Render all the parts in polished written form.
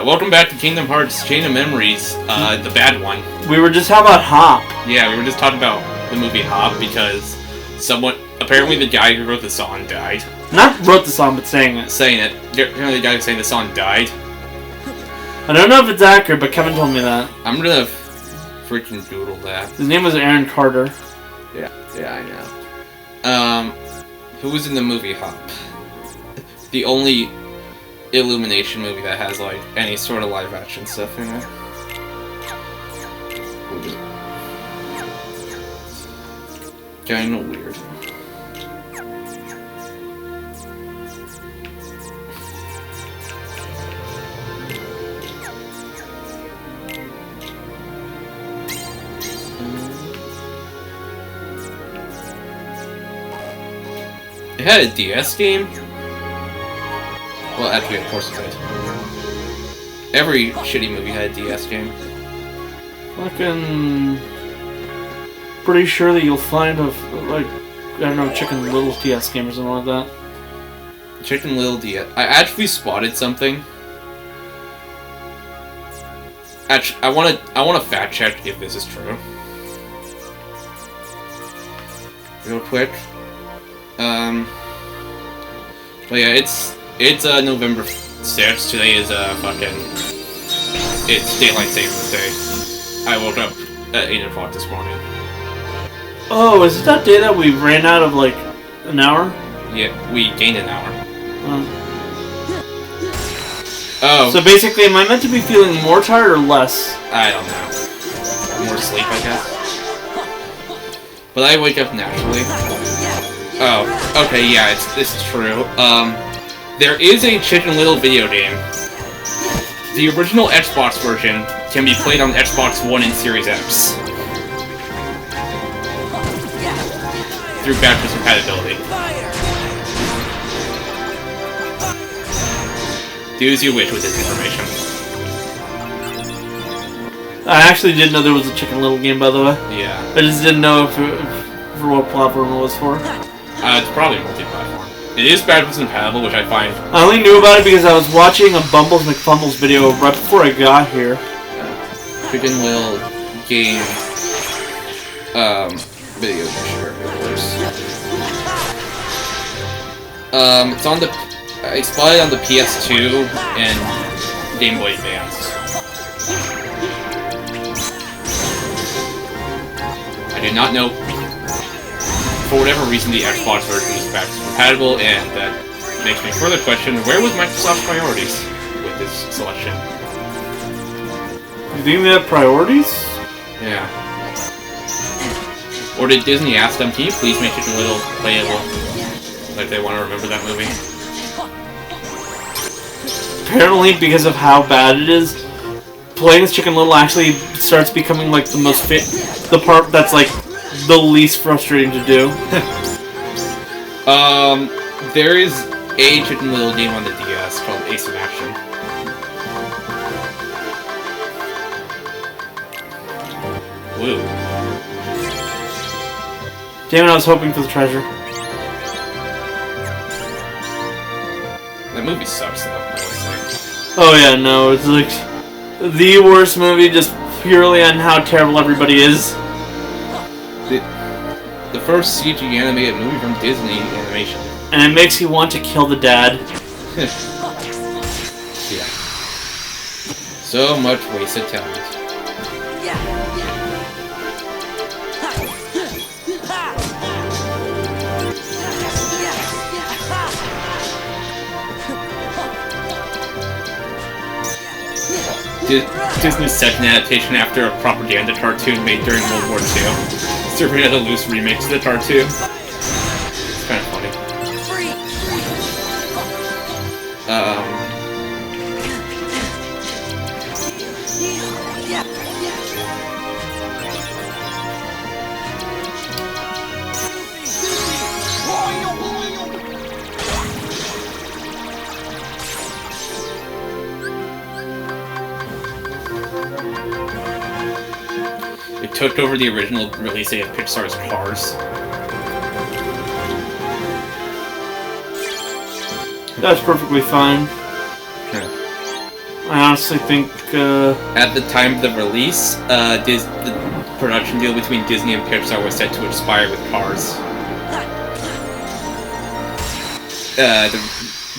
Welcome back to Kingdom Hearts Chain of Memories, the bad one. We were just talking about Hop. Yeah, we were just talking about the movie Hop because apparently the guy who wrote the song died. Not wrote the song, but sang it. Apparently the guy who sang the song died. I don't know if it's accurate, but Kevin told me that. I'm gonna freaking Google that. His name was Aaron Carter. Yeah, I know. Who was in the movie Hop? The only Illumination movie that has like any sort of live action stuff in it. Kinda weird. It had a DS game? Well, actually, of course it did. Every shitty movie had a DS game. Fucking... pretty sure that you'll find I don't know, Chicken Little DS game or something like that. Chicken Little DS. I actually spotted something. Actually, I want to fact check if this is true. Real quick. But yeah, it's November 6th. Today is it's Daylight Savings Day. I woke up at 8 o'clock this morning. Oh, is it that day that we ran out of like an hour? Yeah, we gained an hour. Oh. So basically, am I meant to be feeling more tired or less? I don't know. More sleep, I guess. But I wake up naturally. Oh, okay, yeah, this is true. There is a Chicken Little video game. The original Xbox version can be played on Xbox One and Series X. Through backwards compatibility. Do as you wish with this information. I actually didn't know there was a Chicken Little game, by the way. Yeah. I just didn't know for what platform it was for. It's probably multi-platform. It is backwards compatible, which I find... I only knew about it because I was watching a Bumbles McFumbles video right before I got here. Chicken Little game... video, sure, of course. It's on the... I spotted it on the PS2 and Game Boy Advance. I did not know, for whatever reason, the Xbox version is backwards compatible, and that makes me further question, where was Microsoft's priorities with this selection? You think they have priorities? Yeah. Or did Disney ask them, can you please make Chicken Little playable? Like they want to remember that movie? Apparently, because of how bad it is, playing as Chicken Little actually starts becoming like the most the part that's like the least frustrating to do. There is a Chicken Little game on the DS called Ace in Action. Woo. Damn it, I was hoping for the treasure. That movie sucks though, I would say. Oh yeah, no, it's like the worst movie just purely on how terrible everybody is. The first CG animated movie from Disney Animation. And it makes you want to kill the dad. Yeah. So much wasted talent. Disney's second adaptation after a propaganda cartoon made during World War II. Serving as a loose remix to the cartoon. It's kind of funny. It took over the original release date of Pixar's Cars. That's perfectly fine. I honestly think, At the time of the release, the production deal between Disney and Pixar was set to expire with Cars.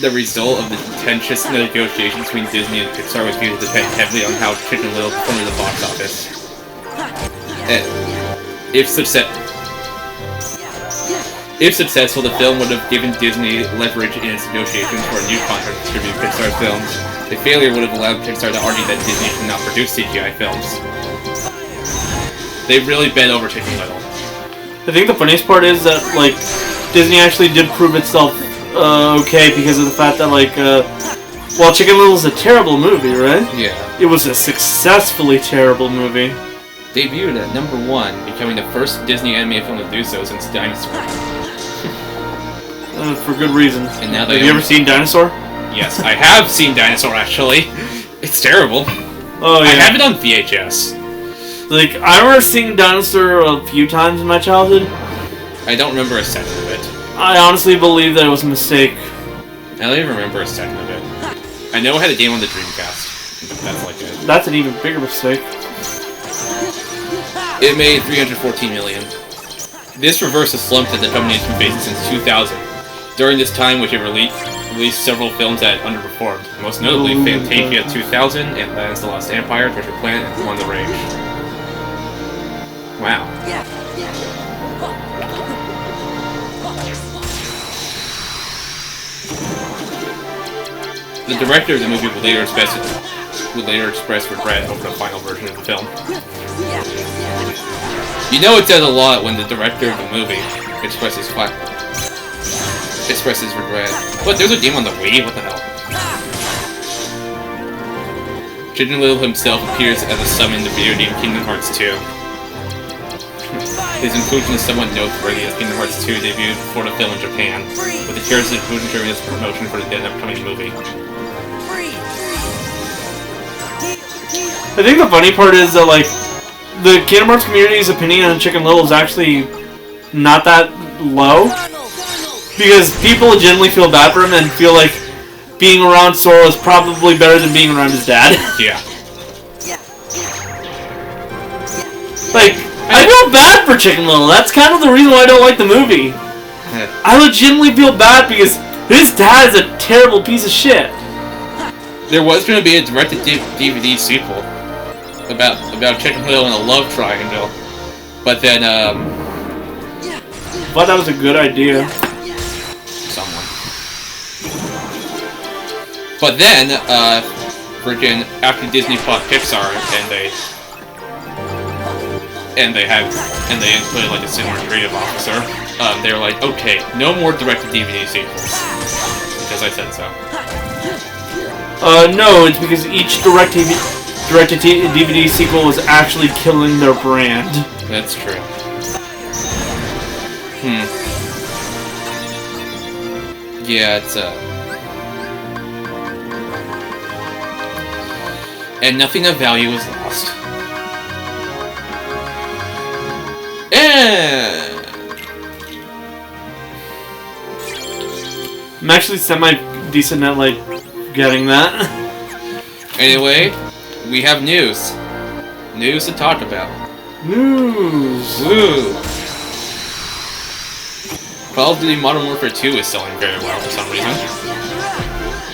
The result of the contentious negotiations between Disney and Pixar was viewed to depend heavily on how Chicken Little performed in the box office. If successful, the film would have given Disney leverage in its negotiations for a new contract to distribute Pixar's films. The failure would have allowed Pixar to argue that Disney should not produce CGI films. They really bent over Chicken Little. I think the funniest part is that, like, Disney actually did prove itself okay because of the fact that, like, while Chicken Little is a terrible movie, right? Yeah. It was a successfully terrible movie. Debuted at #1, becoming the first Disney animated film to do so since Dinosaur. For good reason. And now have you ever seen Dinosaur? Yes, I have seen Dinosaur, actually. It's terrible. Oh, yeah. I have it on VHS. Like, I remember seeing Dinosaur a few times in my childhood. I don't remember a second of it. I honestly believe that it was a mistake. I don't even remember a second of it. I know I had a game on the Dreamcast. That's like it. That's an even bigger mistake. It made $314 million. This reversed the slump that the company has been facing since 2000. During this time, which it released several films that underperformed, most notably Fantasia 2000 and Lands of the Lost Empire, Treasure Planet, and One the Rage. Wow. The director of the movie would later express regret over the final version of the film. You know it says a lot when the director of the movie expresses regret. What? There's a game on the Wii? What the hell? Chicken Little himself appears as a summon in the video game Kingdom Hearts 2. His inclusion is somewhat noteworthy as Kingdom Hearts 2 debuted before the film in Japan, with the character's inclusion during its promotion for the then upcoming movie. I think the funny part is that, like, the Kingdom Hearts community's opinion on Chicken Little is actually not that low. Because people genuinely feel bad for him and feel like being around Sora is probably better than being around his dad. Yeah. Like, I feel bad for Chicken Little. That's kind of the reason why I don't like the movie. I legitimately feel bad because his dad is a terrible piece of shit. There was going to be a direct-to-DVD sequel about Chicken Little and a love triangle, but then But that was a good idea. Someone. But then freaking after Disney bought Pixar and they included like a similar creative officer, they were like, okay, no more direct-to-DVD sequels because I said so. No, it's because each direct-to-DVD sequel was actually killing their brand. That's true. Yeah, it's and nothing of value was lost. I'm actually semi-decent at, like, getting that. Anyway, we have news. News to talk about. News. Woo! Call of Duty Modern Warfare 2 is selling very well for some reason.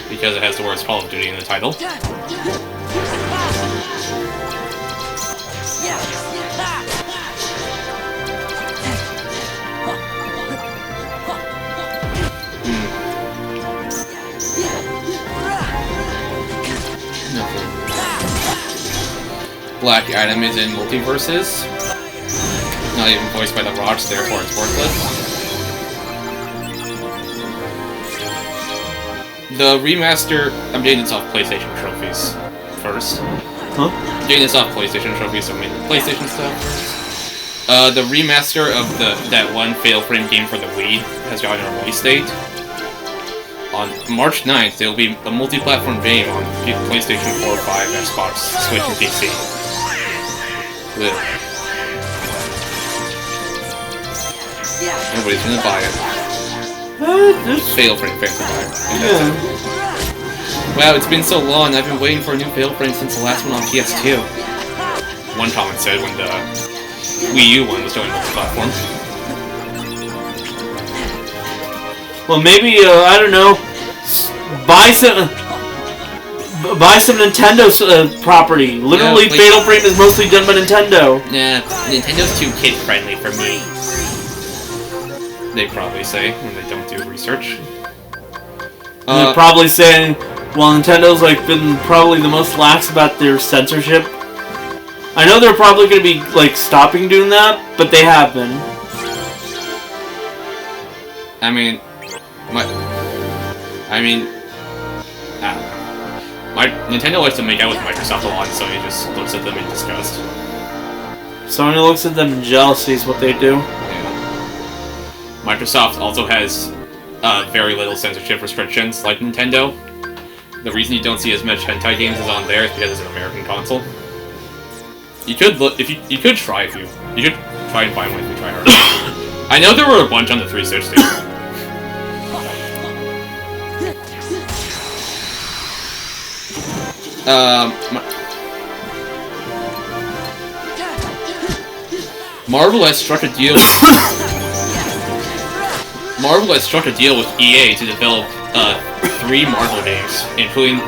Because it has the words Call of Duty in the title. Black Adam is in Multiverses. Not even voiced by The Rock, therefore it's worthless. The remaster... I'm getting this off PlayStation trophies first. Huh? I'm getting this off PlayStation trophies, so I'm making PlayStation stuff first. The remaster of that one Fatal Frame game for the Wii has gotten a release date. On March 9th, there will be a multi-platform game on PlayStation 4, 5, Xbox, Switch, and PC. Nobody's gonna buy it. There's Fatal Frame fans will buy it. Yeah. Wow, it's been so long. I've been waiting for a new Fatal Frame since the last one on PS2. One comment said when the Wii U one was going on the platform. Well, maybe, I don't know, buy some Nintendo property. Literally, Yeah, Fatal Frame is mostly done by Nintendo. Nah, Nintendo's too kid-friendly for me. They probably say when they don't do research. They're probably saying, well, Nintendo's like been probably the most lax about their censorship. I know they're probably going to be like stopping doing that, but they have been. I mean, Nintendo likes to make out with Microsoft a lot, so he just looks at them in disgust. Sony looks at them in jealousy is what they do. Yeah. Microsoft also has very little censorship restrictions, like Nintendo. The reason you don't see as much hentai games as on there is because it's an American console. You could look if you could try and find one if you try hard. I know there were a bunch on the 360. Marvel has struck a deal. Marvel has struck a deal with EA to develop 3 Marvel games, including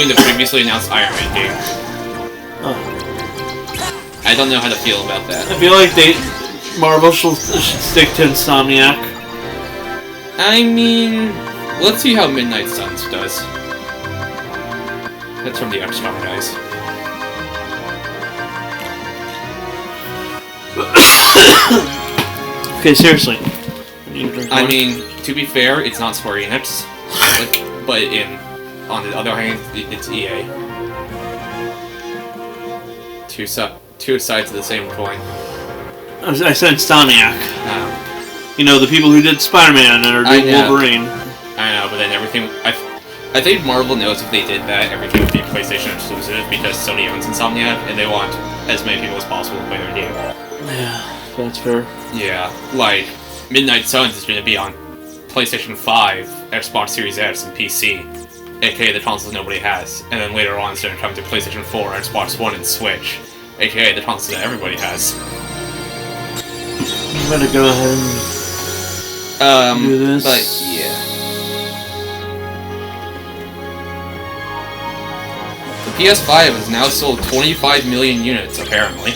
the previously announced Iron Man game. I don't know how to feel about that. I feel like Marvel should stick to Insomniac. I mean, let's see how Midnight Suns does. That's from the XCOM guys. Okay, seriously. I mean, to be fair, it's not Square Enix, but on the other hand, it's EA. Two sides of the same coin. I said Insomniac. You know, the people who did Spider-Man and are doing Wolverine. I know, but then everything... I think Marvel knows if they did that, everything would be PlayStation exclusive because Sony owns Insomniac, and they want as many people as possible to play their game. Yeah, that's fair. Yeah, like, Midnight Suns is going to be on PlayStation 5, Xbox Series X, and PC, aka the consoles nobody has, and then later on it's going to come to PlayStation 4, Xbox One, and Switch, aka the consoles that everybody has. I'm gonna go ahead and do this. But, yeah. The PS5 has now sold 25 million units, apparently.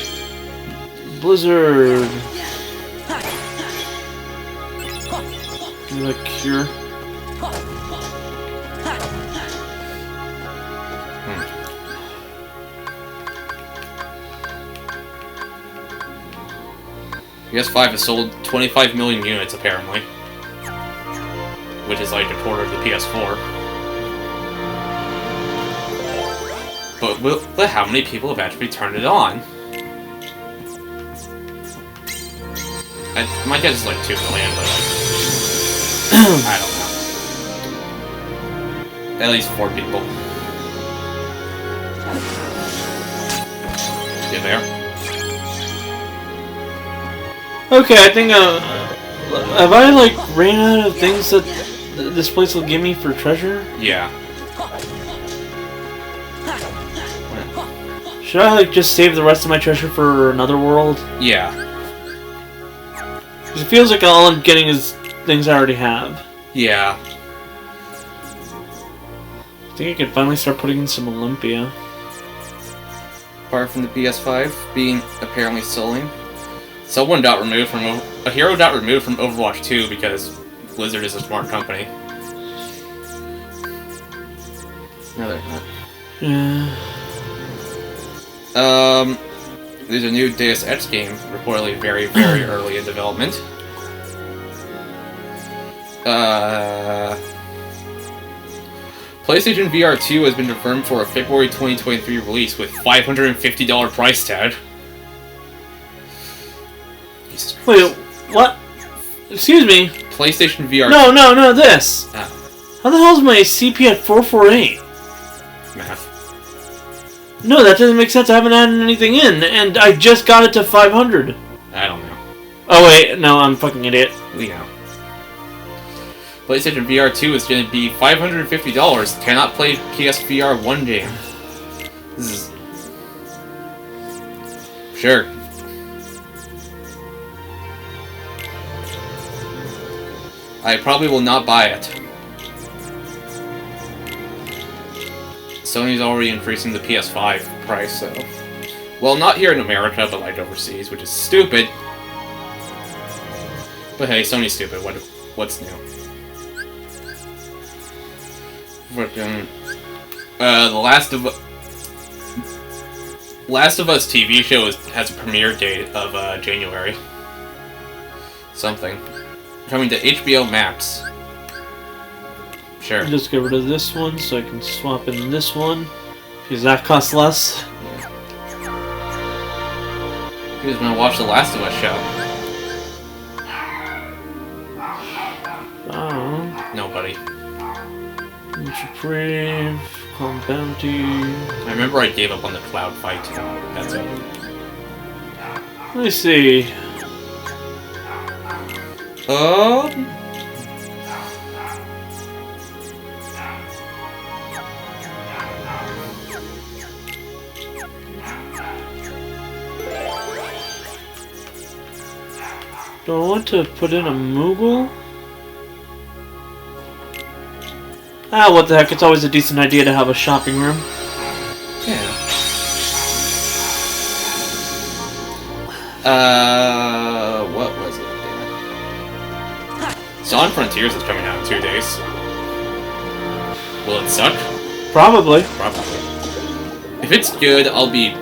Blizzard. Like Cure. PS5 has sold 25 million units, apparently. Which is like a quarter of the PS4. But how many people have actually turned it on? My guess is like 2 million, but like... I don't know. At least 4 people. You there? Okay, I think, have I, like, ran out of things that this place will give me for treasure? Yeah. Should I, like, just save the rest of my treasure for another world? Yeah. Because it feels like all I'm getting is things I already have. Yeah. I think I can finally start putting in some Olympia. Apart from the PS5 being apparently selling, a hero got removed from Overwatch 2 because Blizzard is a smart company. No, they're not. Yeah. There's a new Deus Ex game, reportedly very, very early in development. PlayStation VR 2 has been confirmed for a February 2023 release with $550 price tag. Jesus Christ. Wait, what? Excuse me? PlayStation VR... No, this! Oh. How the hell is my CP at 448? Math. No, that doesn't make sense. I haven't added anything in, and I just got it to 500. I don't know. Oh wait, no, I'm a fucking idiot. We know. PlayStation VR 2 is going to be $550. Cannot play PSVR 1 game. This is... Sure. I probably will not buy it. Sony's already increasing the PS5 price, so... Well, not here in America, but like overseas, which is stupid. But hey, Sony's stupid. What's new? Frickin'... the Last of Us TV show has a premiere date of January. Something. Coming to HBO Max. Sure. Just get rid of this one so I can swap in this one. Because that costs less. Yeah. Who's gonna watch the Last of Us show? Nobody. Reprieve, Calm Bounty. I remember I gave up on the cloud fight. That's it. Let me see. Do I want to put in a Moogle? Ah, what the heck, it's always a decent idea to have a shopping room. Yeah. What was it? Sonic Frontiers is coming out in 2 days. Will it suck? Probably. Probably. If it's good, I'll be...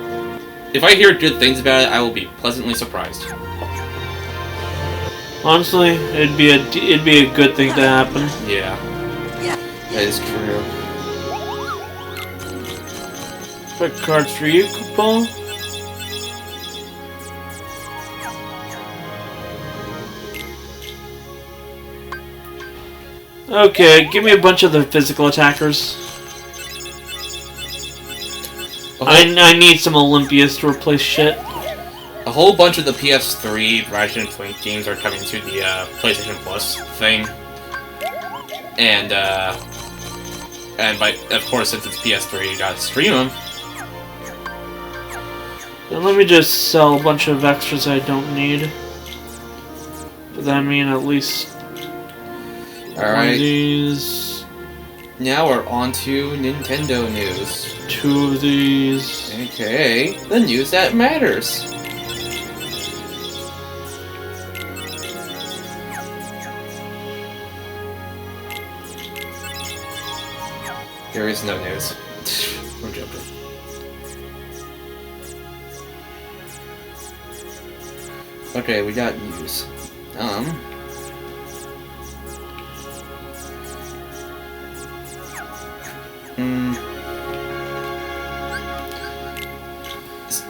If I hear good things about it, I will be pleasantly surprised. Honestly, it'd be a good thing to happen. Yeah. That is true. Quick cards for you, Kupal. Okay, give me a bunch of the physical attackers. I need some Olympias to replace shit. A whole bunch of the PS3 Ratchet & Clank games are coming to the PlayStation Plus thing. And of course, since it's PS3, you gotta stream them. And let me just sell a bunch of extras I don't need. Does that mean at least one of these? Now we're on to Nintendo news. 2 of these. Okay, the news that matters. There is no news. I'm joking. Okay, we got news.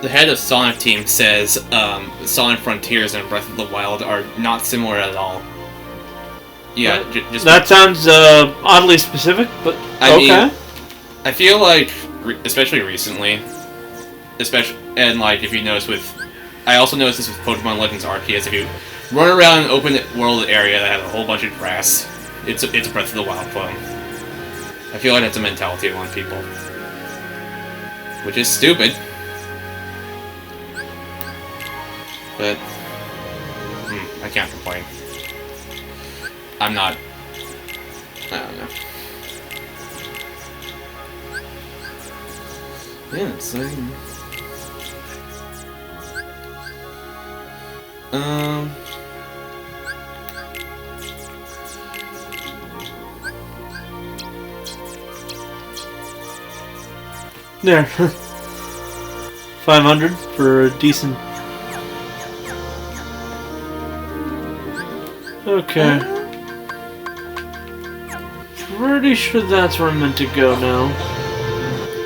The head of Sonic Team says Sonic Frontiers and Breath of the Wild are not similar at all. Yeah, just that sounds oddly specific, but I mean, I feel like, especially recently, and like if you notice I also noticed this with Pokemon Legends Arceus. If you run around an open world area that has a whole bunch of grass, it's a Breath of the Wild clone. I feel like that's a mentality among people, which is stupid. But I can't complain. I don't know. Yeah, it's there. 500 for a decent. Okay. Pretty sure that's where I'm meant to go now.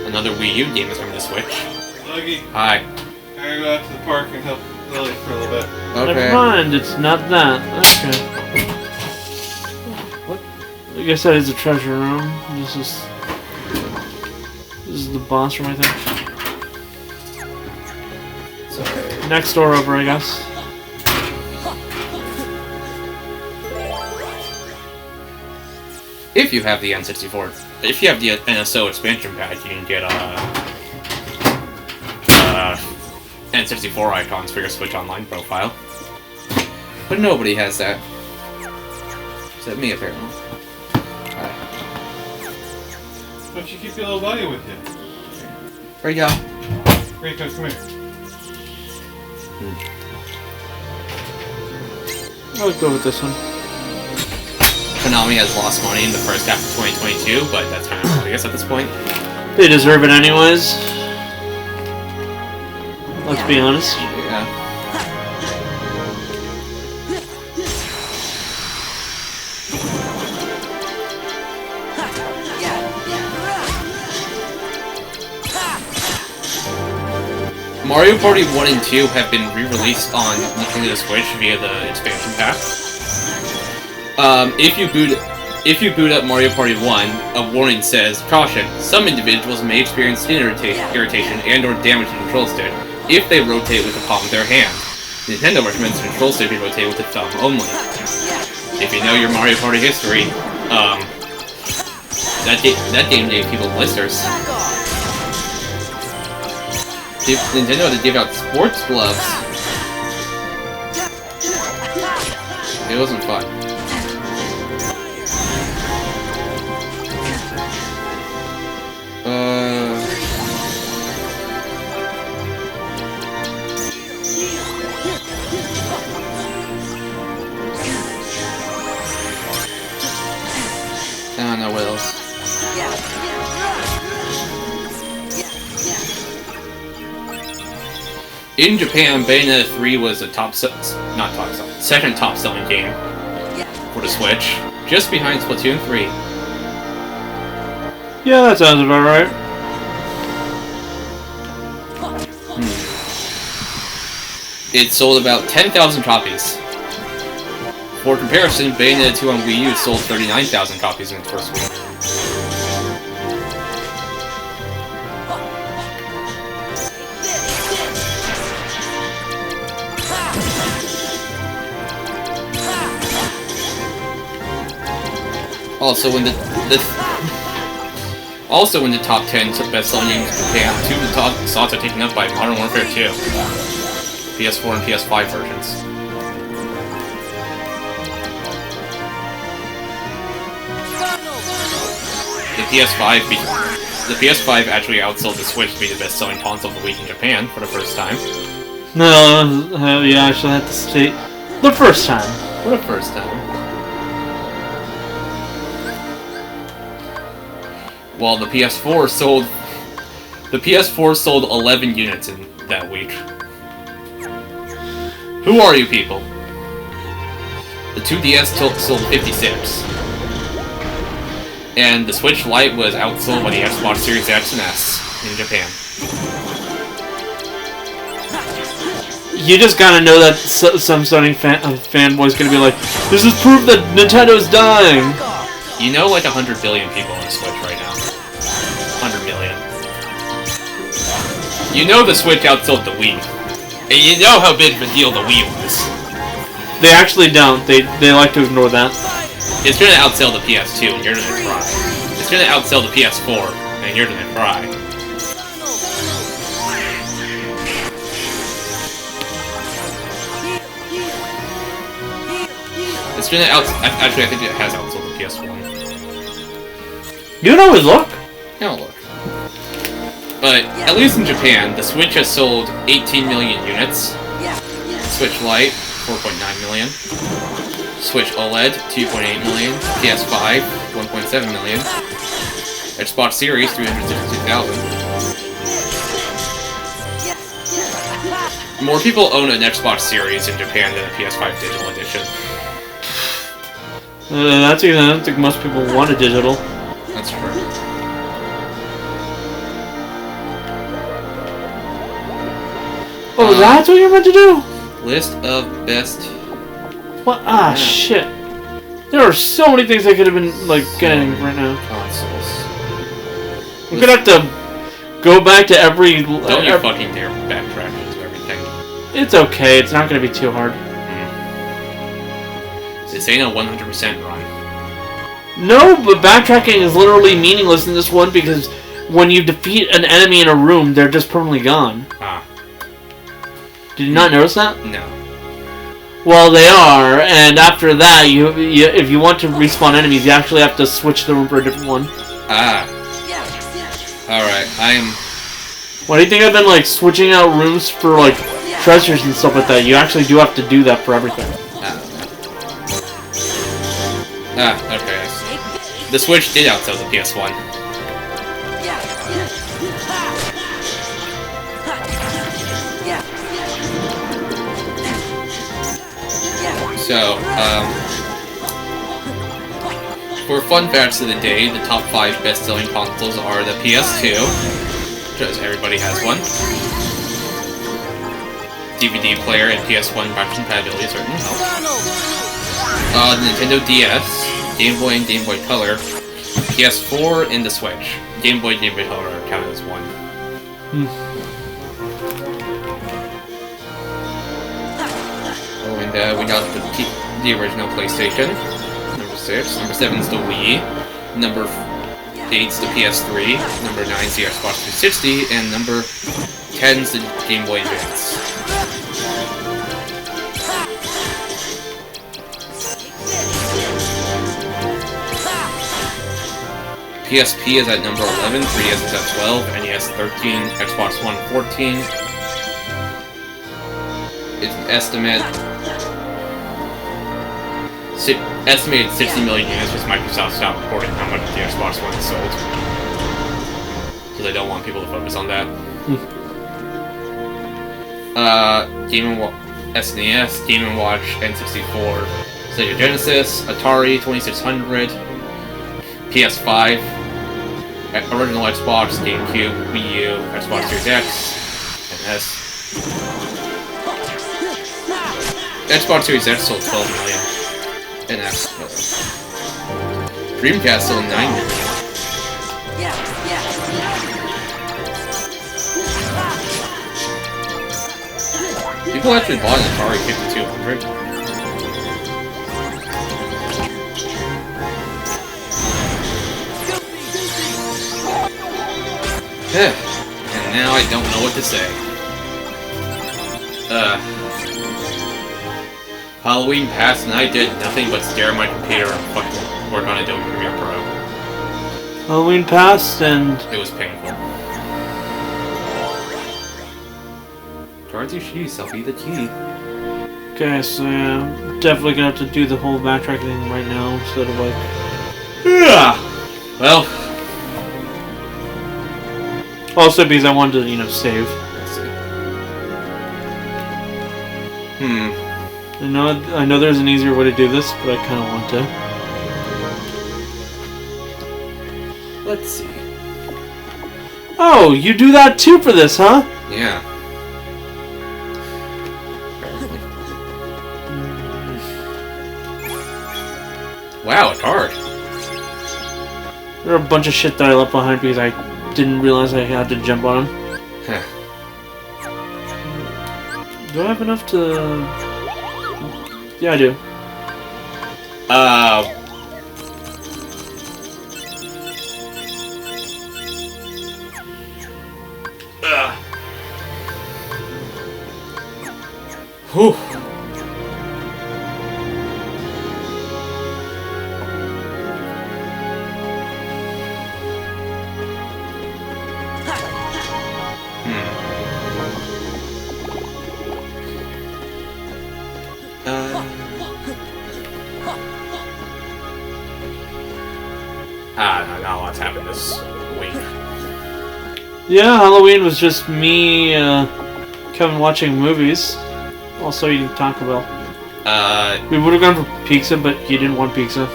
Another Wii U game is coming to Switch. Logie, Hi. I'm gonna go out to the park and help Lily for a little bit. Okay. Never mind, it's not that. Okay. What? I guess that is a treasure room. This is the boss room, I think. Sorry. Next door over, I guess. If you have the N64, if you have the NSO expansion pack, you can get N64 icons for your Switch Online profile. But nobody has that. Except me, apparently. Don't you keep your little buddy with you? There you go. Kratos, come here. I'll go with this one. Konami has lost money in the first half of 2022, but that's kind of obvious at this point. They deserve it anyways. Let's be honest. Yeah. Mario Party 1 and 2 have been re-released on Nintendo Switch via the expansion pack. If you boot up Mario Party 1, a warning says, "Caution, some individuals may experience skin irritation and or damage to the control stick if they rotate with the palm of their hand. Nintendo recommends the control stick be rotated with the thumb only." If you know your Mario Party history, that game gave people blisters. Nintendo had to give out sports gloves. It wasn't fun. I don't know what else. In Japan, Bayonetta 3 was the second top-selling game for the Switch, just behind Splatoon 3. Yeah, that sounds about right. It sold about 10,000 copies. For comparison, Bayonetta 2 on Wii U sold 39,000 copies in its first week. Also in the top 10 best-selling games in Japan, 2 of the top slots are taken up by Modern Warfare 2, PS4 and PS5 versions. The PS5 actually outsold the Switch to be the best-selling console of the week in Japan for the first time. No, yeah, I should have to state the first time. For the first time. While the PS4 sold 11 units in that week. Who are you people? The 2DS sold 56. And the Switch Lite was outsold by the Xbox Series X and S in Japan. You just gotta know that some Sony fanboy's gonna be like, "This is proof that Nintendo's dying." You know, like 100 billion people on the Switch right now. 100 million. You know the Switch outsold the Wii. And you know how big of a deal the Wii was. They actually don't. They like to ignore that. It's gonna outsell the PS2 and you're gonna cry. It's gonna outsell the PS4 and you're gonna cry. It's gonna actually, I think it has outsold the PS1. You don't always look. No, look. But, at least in Japan, the Switch has sold 18 million units. Switch Lite, 4.9 million. Switch OLED, 2.8 million. PS5, 1.7 million. Xbox Series, 362,000. More people own an Xbox Series in Japan than a PS5 digital edition. That's even, I don't think most people want a digital. That's true. Oh, that's what you're meant to do? List of best... What? Ah, shit. There are so many things I could have been, like, getting right now. consoles. I'm gonna have to go back to every... Don't you fucking dare backtrack into everything. It's okay, it's not gonna be too hard. This ain't a 100% run. No, but backtracking is literally meaningless in this one because when you defeat an enemy in a room, they're just permanently gone. Ah. Did you not notice that? No. Well, they are, and after that, you if you want to respawn enemies, you actually have to switch the room for a different one. Ah. Alright, I am... Why do you think I've been, like, switching out rooms for, like, treasures and stuff like that? You actually do have to do that for everything. Okay. The Switch did outsell the PS1. So, for fun facts of the day, the top 5 best-selling consoles are the PS2, because everybody has one. DVD player and PS1 backwards compatibility certainly helps. The Nintendo DS, Game Boy and Game Boy Color, PS4, and the Switch. Game Boy and Game Boy Color are counted as one. Oh, and we got the original PlayStation, number 6. Number 7 is the Wii. Number 8 is the PS3. Number 9 is the Xbox 360. And number 10 is the Game Boy Advance. PSP is at number 11, 3DS is at 12, NES 13, Xbox One 14. It's an estimated 60 million units, because Microsoft stopped reporting how much the Xbox One sold. So they don't want people to focus on that. SNES, Game & Watch, N64, Sega Genesis, Atari 2600, PS5, original Xbox, GameCube, Wii U, Xbox Series X, and S. Xbox Series X sold 12 million, and S. Dreamcast sold 9 million. People actually bought an Atari 5200. And now I don't know what to say. Halloween passed and I did nothing but stare at my computer and fucking work on Adobe Premiere Pro. Halloween passed and... It was painful. Towards your shoes, I'll be the key. Okay, so yeah, I'm definitely gonna have to do the whole backtracking thing right now instead of like... Yeah! Well... Also because I wanted to, you know, save. Let's see. I know there's an easier way to do this, but I kind of want to. Let's see. Oh, you do that too for this, huh? Yeah. Wow, it's hard. There are a bunch of shit that I left behind because I didn't realize I had to jump on them. Huh. Do I have enough to... Yeah, I do. Whew. Not a lot's happened this week. Yeah, Halloween was just me, Kevin watching movies. Also eating Taco Bell. We would have gone for pizza, but you didn't want pizza.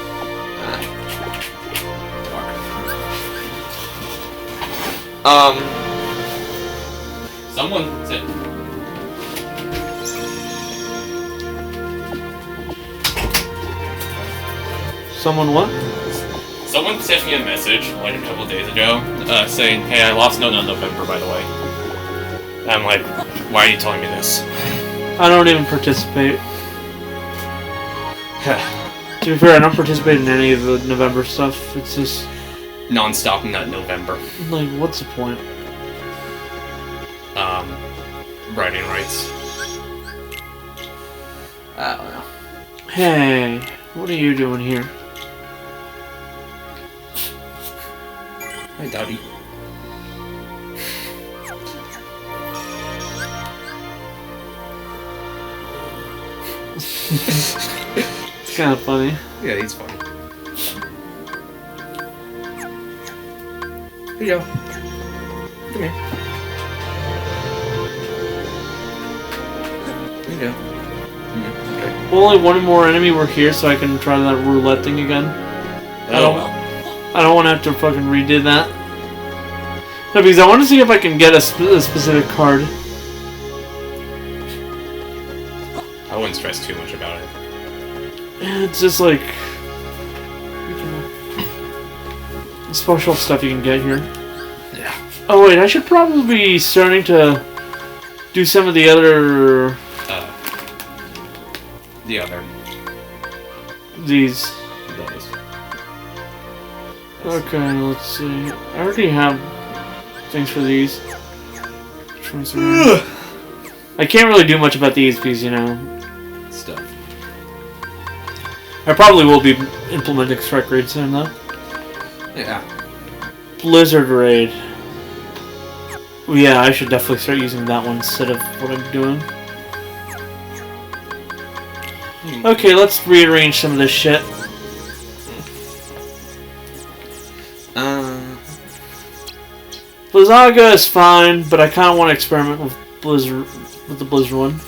Someone said... Someone what? Someone sent me a message, like, a couple days ago, saying, hey, I lost note on November, by the way. And I'm like, why are you telling me this? I don't even participate. To be fair, I don't participate in any of the November stuff. It's just Non-stop nut November. like, what's the point? Writing rights. I don't know. Hey, what are you doing here? Hi, Dottie. It's kind of funny. Yeah, he's funny. Here you go. Come here. Here you go. Okay. Well, only one more enemy were here, so I can try that roulette thing again. Oh well. I don't want to have to fucking redo that. No, because I want to see if I can get a specific card. I wouldn't stress too much about it. It's just like special stuff you can get here. Yeah. Oh wait, I should probably be starting to do some of the other The other. these. Those. Okay, let's see. I already have things for these. Which ones are- I can't really do much about these because, you know, Stuff. I probably will be implementing strike raid soon though. Yeah. Blizzard raid. Well, yeah, I should definitely start using that one instead of what I'm doing. Okay, let's rearrange some of this shit. Blizzaga is fine, but I kind of want to experiment with the Blizzard one.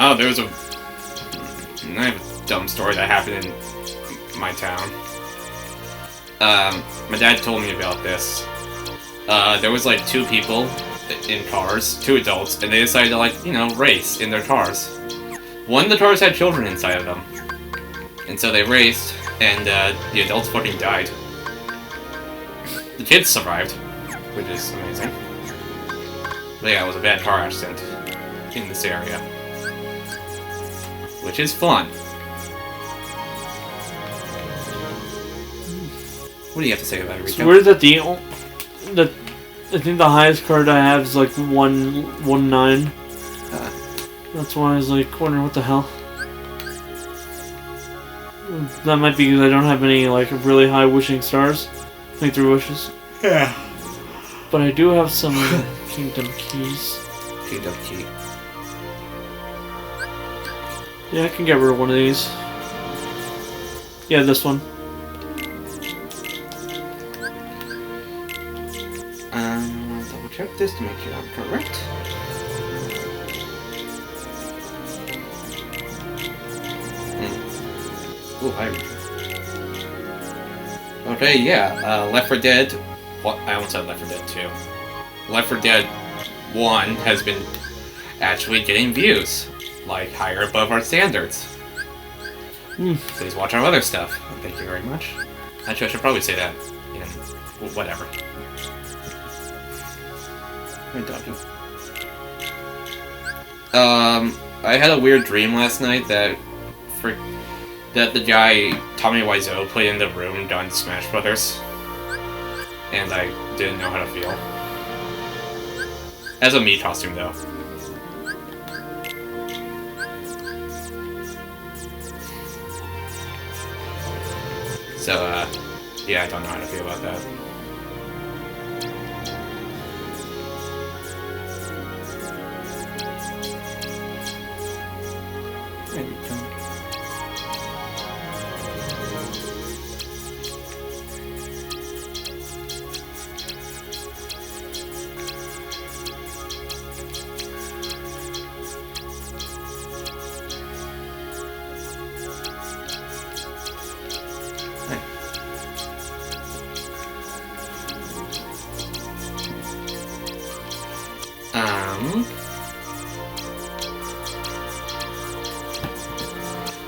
Oh, there was I have a dumb story that happened in my town. My dad told me about this. There was like two people in cars, two adults, and they decided to, like, you know, race in their cars. One of the cars had children inside of them. And so they raced, and the adults fucking died. The kids survived, which is amazing. But yeah, it was a bad car accident in this area. Which is fun. What do you have to say about it, Rico? So where's that I think the highest card I have is like 119. That's why I was like wondering what the hell. That might be because I don't have any like really high wishing stars. 23 wishes. Yeah. But I do have some kingdom keys. Kingdom key. Yeah, I can get rid of one of these. Yeah, this one. Double check this to make sure I'm correct. Oh, hi. Okay, yeah. Left 4 Dead. Well, I almost said Left 4 Dead 2. Left 4 Dead 1 has been actually getting views, like higher above our standards. Please watch our other stuff. Thank you very much. Actually, I should probably say that in whatever. Hey, doggy. I had a weird dream last night that the guy Tommy Wiseau played in the room during Smash Brothers, and I didn't know how to feel. As a Mii costume, though. So, yeah, I don't know how to feel about that.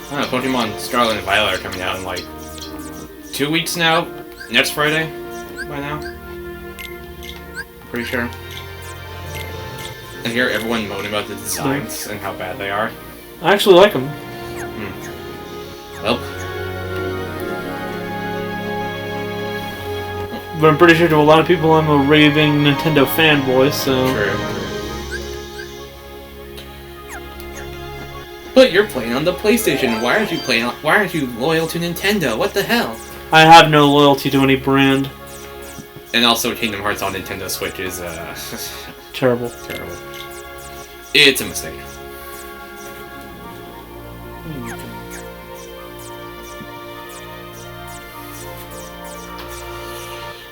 I don't know, Pokemon Scarlet and Violet are coming out in like 2 weeks now. Next Friday, by now. Pretty sure. I hear everyone moaning about the designs and how bad they are. I actually like them. Well. But I'm pretty sure to a lot of people I'm a raving Nintendo fanboy, so... True. But you're playing on the PlayStation. Why aren't you loyal to Nintendo? What the hell? I have no loyalty to any brand. And also, Kingdom Hearts on Nintendo Switch is Terrible. terrible. It's a mistake.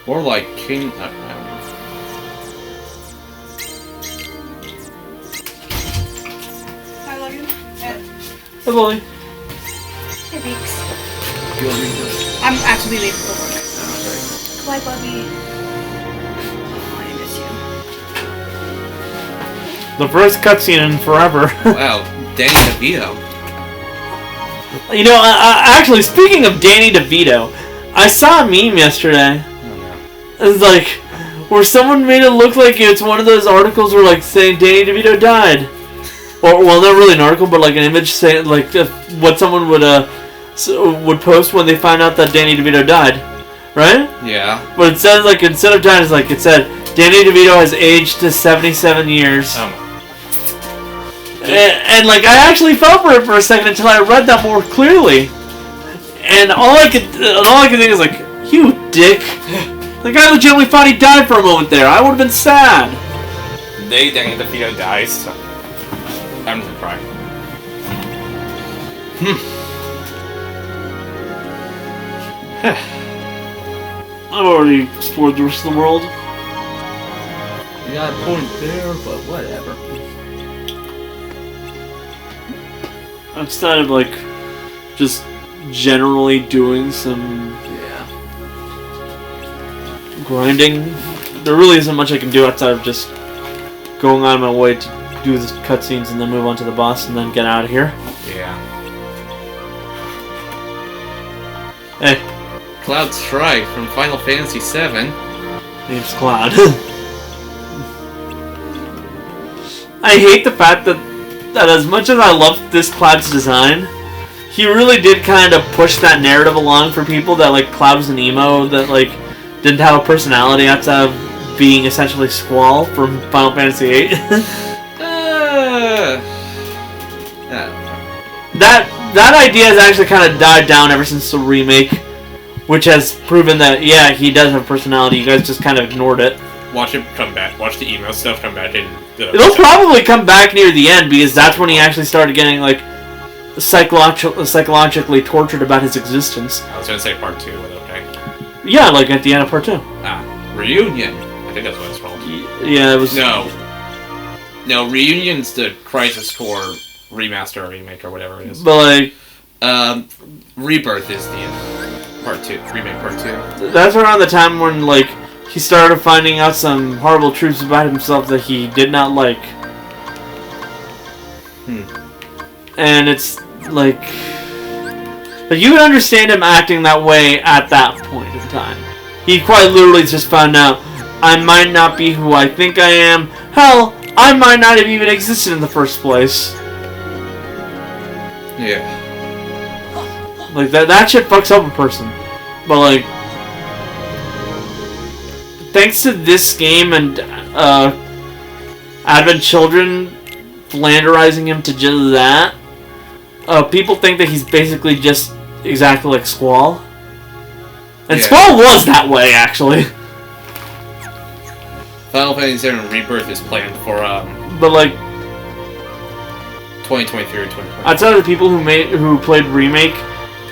Or like King. I don't know. Hi, Logan. Hey, Lily. Hey, Beaks. You want me to? I'm actually late for work. Oh, Bye, Bubby. Oh, I miss you. The first cutscene in forever. wow, Danny DeVito. You know, actually, speaking of Danny DeVito, I saw a meme yesterday. It's like, where someone made it look like it's one of those articles where, like, saying Danny DeVito died. Or, well, not really an article, but like an image saying, like, what someone would post when they find out that Danny DeVito died. Right? Yeah. But it says, like, instead of dying, it's like, it said, Danny DeVito has aged to 77 years. And, like, I actually fell for it for a second until I read that more clearly. And all I could think is, like, you dick. The guy legitimately thought he died for a moment there. I would have been sad. Danny DeVito dies. So I'm gonna cry. I've already explored the rest of the world. You got a point there, but whatever. Instead of, like, just generally doing some grinding, there really isn't much I can do outside of just going out of my way to do the cutscenes and then move on to the boss and then get out of here. Yeah. Hey. Cloud Strike from Final Fantasy VII. Name's Cloud. I hate the fact that as much as I love this Cloud's design, he really did kind of push that narrative along for people that, like, Cloud was an emo that, like, didn't have a personality outside of being essentially Squall from Final Fantasy VIII. That idea has actually kind of died down ever since the remake, which has proven that, yeah, he does have personality. You guys just kind of ignored it. Watch it come back. Watch the emo stuff come back in. It'll probably come back near the end because that's when he actually started getting, like, psychologically tortured about his existence. I was gonna say part 2, but okay. Yeah, like at the end of part 2. Reunion. I think that's what it's called. Yeah, it was. No, Reunion's the Crisis Core remaster or remake or whatever it is. But, like, Rebirth is the part 2, remake part 2. That's around the time when, like, he started finding out some horrible truths about himself that he did not like. And it's like you would understand him acting that way at that point in time. He quite literally just found out, I might not be who I think I am. Hell, I might not have even existed in the first place. Yeah. Like, that shit fucks up a person. But, like, thanks to this game and Advent Children flanderizing him to just that, people think that he's basically just exactly like Squall. And Yeah. Small was that way, actually. Final Fantasy VII Rebirth is planned for But like, 2023 or 2024. outside of the people who played Remake,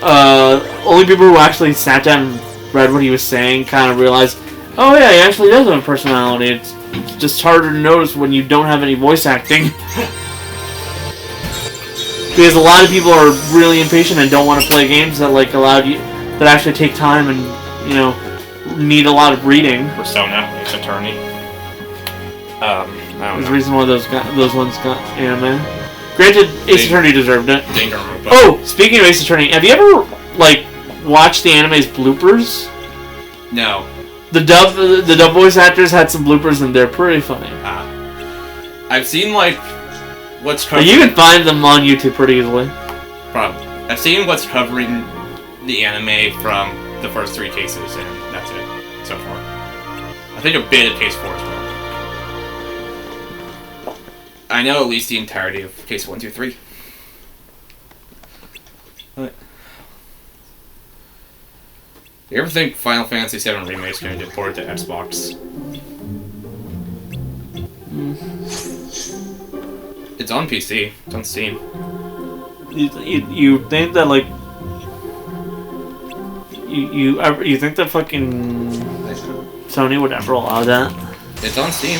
only people who actually sat down and read what he was saying kind of realized, oh yeah, he actually does have a personality. It's just harder to notice when you don't have any voice acting. Because a lot of people are really impatient and don't want to play games that that actually take time and, you know, need a lot of reading. Persona, Ace Attorney. I don't There's a know. reason why those ones got anime. Granted, Ace Attorney deserved it. Danganronpa. Oh, speaking of Ace Attorney, have you ever watched the anime's bloopers? No. The dub voice actors had some bloopers and they're pretty funny. I've seen what's But covering. you can find them on YouTube pretty easily. Probably. I've seen what's covering the anime from the first 3 cases, and that's it so far. I think a bit of case 4 as well. I know at least the entirety of case 1, 2, 3. You ever think Final Fantasy VII Remake is going to get ported to Xbox? It's on PC. It's on Steam. You think that you think that fucking Sony would ever allow that? It's on Steam.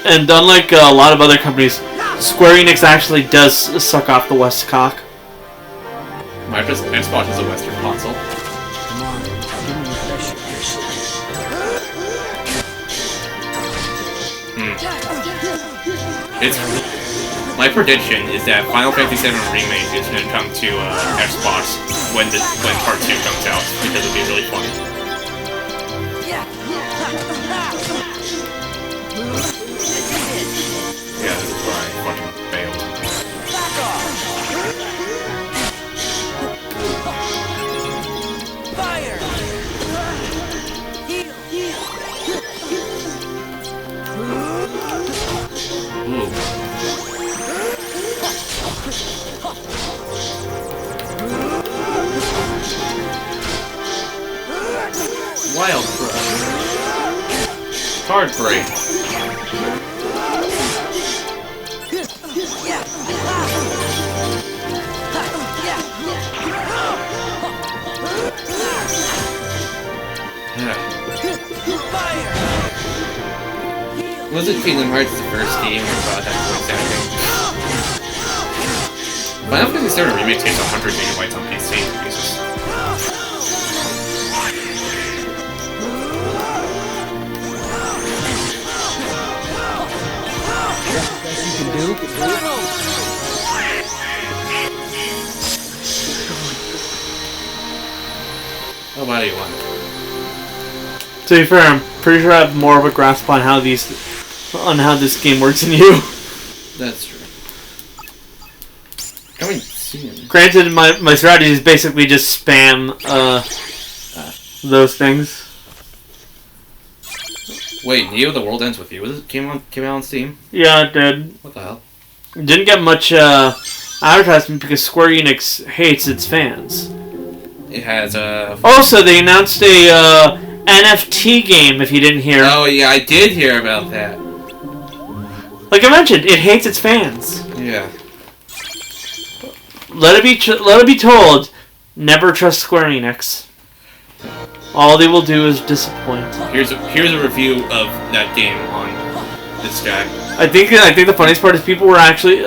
And unlike a lot of other companies, Square Enix actually does suck off the West cock. Xbox is a Western console. It's my prediction is that Final Fantasy VII Remake is going to come to Xbox when Part 2 comes out because it'll be really fun. Yeah, this is where I fucking failed. Ooh. Wild Crush. Card Break. Was it Kingdom Hearts the first game about that voice acting? Final Fantasy VII Remake takes 100 gigabytes on PC. Jesus. How about you, one? To be fair, I'm pretty sure I have more of a grasp on how this game works than you. That's true. Coming soon. Granted, my strategy is basically just spam those things. Wait, Neo: The World Ends With You came out on Steam? Yeah, it did. What the hell? Didn't get much advertisement because Square Enix hates its fans. It has Also, they announced a NFT game. If you didn't hear, Oh yeah, I did hear about that. like I mentioned, it hates its fans. Yeah. Let it be told, never trust Square Enix. All they will do is disappoint. Here's a review of that game on this guy. I think the funniest part is people were actually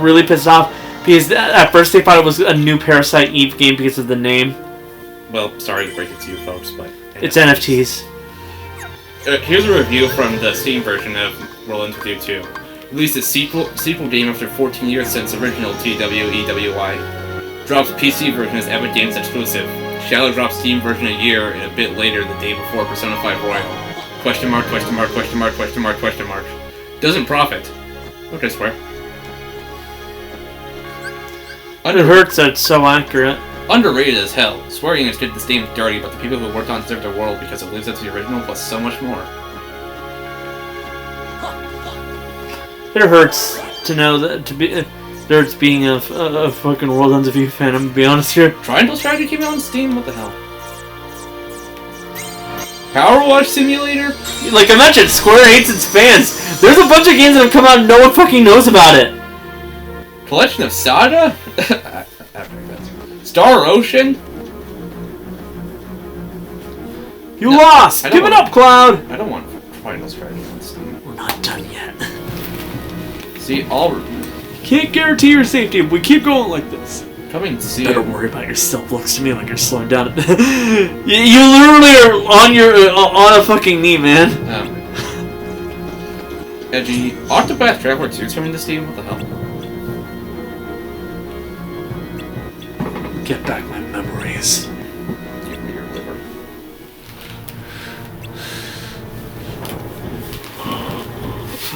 really pissed off because at first they thought it was a new Parasite Eve game because of the name. Well, sorry to break it to you folks, but It's NFTs. Here's a review from the Steam version of World Ends With You 2. Released a sequel game after 14 years since original TWEWY. Drops PC version as Epic Games exclusive. Shadow drops Steam version a year and a bit later the day before Persona 5 Royal. Question mark, question mark, question mark, question mark, question mark. Doesn't profit. Okay, Square. It hurts that it's so accurate. Underrated as hell. Square Enix did this game dirty, but the people who worked on it deserve their world because it lives up to the original plus so much more. It hurts to know that Dirt's being a fucking World Ends of You fan, I'm gonna be honest here. Triangle Strategy came out on Steam? What the hell? Power Wash Simulator? Like I mentioned, Square hates its fans. There's a bunch of games that have come out and no one fucking knows about it. Collection of Saga? Star Ocean? You No, lost! I don't Give it want- up, Cloud! I don't want Triangle Strategy on Steam. We're not done yet. See, all Can't guarantee your safety if we keep going like this. coming soon. Better worry about yourself. Looks to me like you're slowing down. You literally are on your on a fucking knee, man. Edgy. Octopath Traveler 2 is coming to Steam? What the hell? Get back my memories. Give me your liver.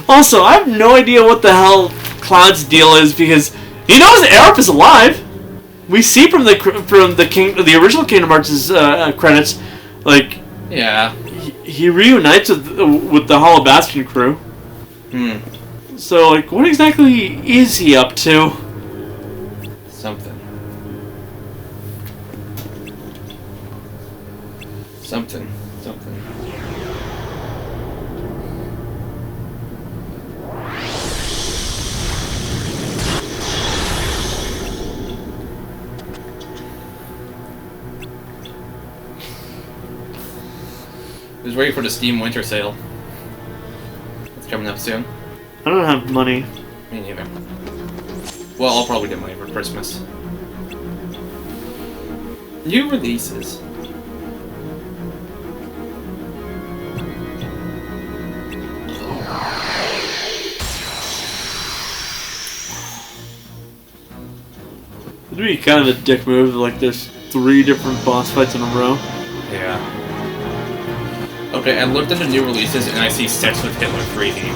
Also, I have no idea what the hell Cloud's deal is because he knows Aerith is alive. We see from the original Kingdom Hearts credits, like Yeah. he reunites with the Hollow Bastion crew. So, like, what exactly is he up to? Something. Something. Just waiting for the Steam Winter Sale. It's coming up soon. I don't have money. Me neither. Well, I'll probably get money for Christmas. New releases. It'd be kind of a dick move, like there's 3 different boss fights in a row. Yeah. Okay, I looked into new releases and I see Sex with Hitler 3D.